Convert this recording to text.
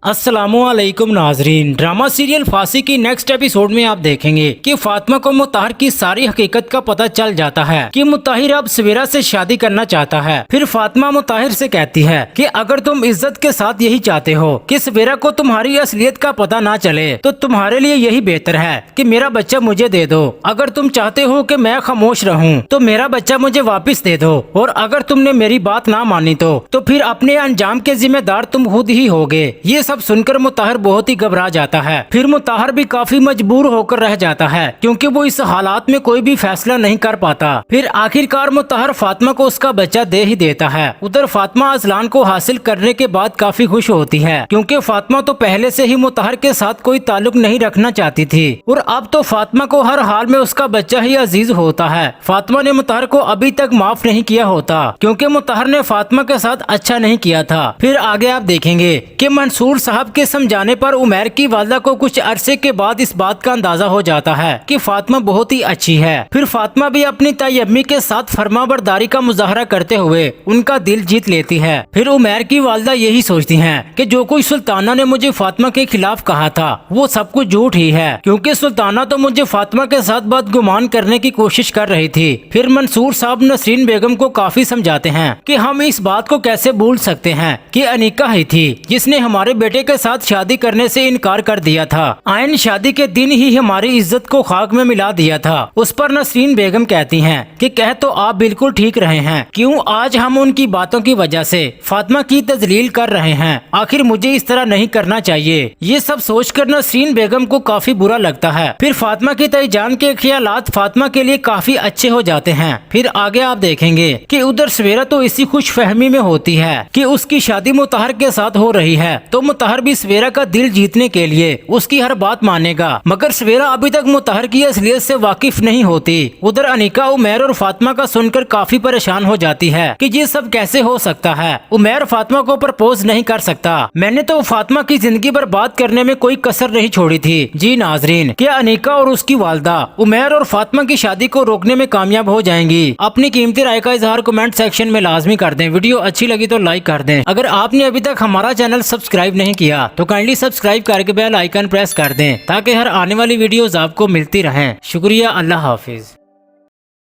अस्सलामुअलैकुम नाजरीन। Drama serial फांसी की नेक्स्ट एपिसोड में आप देखेंगे कि फातिमा को मुताहिर की सारी हकीकत का पता चल जाता है कि मुताहिर अब सवेरा से शादी करना चाहता है। फिर फातिमा मुताहिर से कहती है कि अगर तुम इज्जत के साथ यही चाहते हो कि सवेरा को तुम्हारी असलियत का पता ना चले तो तुम्हारे लिए यही बेहतर है कि मेरा बच्चा मुझे दे दो। अगर तुम चाहते हो कि मैं खामोश रहूं तो मेरा बच्चा मुझे वापस दे दो, और अगर तुमने मेरी बात ना मानी तो फिर अपने अंजाम के जिम्मेदार तुम खुद ही होगे। ये सब सुनकर मुताहिर बहुत ही घबरा जाता है। फिर मुताहिर भी काफी मजबूर होकर रह जाता है क्योंकि वो इस हालात में कोई भी फैसला नहीं कर पाता। फिर आखिरकार मुताहिर फातिमा को उसका बच्चा दे ही देता है। उधर फातिमा अजलान को हासिल करने के बाद काफी खुश होती है क्योंकि फातिमा तो पहले से ही मुताहिर के साथ कोई ताल्लुक नहीं रखना चाहती थी, और अब तो फातिमा को हर हाल में उसका बच्चा ही अजीज होता है। फातिमा ने मुताहिर को अभी तक माफ नहीं किया होता क्योंकि मुताहिर ने फातिमा के साथ अच्छा नहीं किया था। फिर आगे आप देखेंगे कि मंसूर साहब के समझाने पर उमैर की वालदा को कुछ अरसे के बाद इस बात का अंदाजा हो जाता है कि फातिमा बहुत ही अच्छी है। फिर फातिमा भी अपनी ताई अम्मी के साथ फरमाबरदारी का मुजाहरा करते हुए उनका दिल जीत लेती है। फिर उमैर की वालदा यही सोचती हैं कि जो कोई सुल्ताना ने मुझे फातिमा के खिलाफ कहा था वो सब कुछ झूठ ही है, क्योंकि सुल्ताना तो मुझे फातिमा के साथ बदगुमान करने की कोशिश कर रही थी। फिर मंसूर साहब नसरीन बेगम को काफी समझाते हैं कि हम इस बात को कैसे भूल सकते हैं कि अनीका ही थी जिसने हमारे बेटे के साथ शादी करने से इनकार कर दिया था। आयन शादी के दिन ही हमारी इज्जत को खाक में मिला दिया था। उस पर नसरीन बेगम कहती हैं कि कह तो आप बिल्कुल ठीक रहे हैं, क्यों आज हम उनकी बातों की वजह से फातिमा की तजलील कर रहे हैं। आखिर मुझे इस तरह नहीं करना चाहिए। ये सब सोचकर नसरीन बेगम को काफी बुरा लगता है। फिर फातिमा की ताई जान के ख्यालात फातिमा के लिए काफी अच्छे हो जाते हैं। फिर आगे आप देखेंगे कि उधर सवेरा तो इसी खुशफहमी में होती है कि उसकी शादी मुताहिर के साथ हो रही है, तो मुताहिर भी सवेरा का दिल जीतने के लिए उसकी हर बात मानेगा। मगर सवेरा अभी तक मुताहिर की असलियत से वाकिफ नहीं होती। उधर अनीका उमैर और फातिमा का सुनकर काफी परेशान हो जाती है कि ये सब कैसे हो सकता है। उमैर फातिमा को प्रपोज नहीं कर सकता। मैंने तो फातिमा की जिंदगी बर्बाद करने में कोई कसर नहीं छोड़ी थी। जी नाजरीन, क्या अनीका और उसकी वालदा उमैर और फातिमा की शादी को रोकने में कामयाब हो जाएंगी? अपनी कीमती राय का इजहार कमेंट सेक्शन में लाजमी कर दें। वीडियो अच्छी लगी तो लाइक कर दें। अगर आपने अभी तक हमारा चैनल सब्सक्राइब नहीं किया तो काइंडली सब्सक्राइब करके बेल आइकन प्रेस कर दें ताकि हर आने वाली वीडियोस आपको मिलती रहें। शुक्रिया। अल्लाह हाफिज।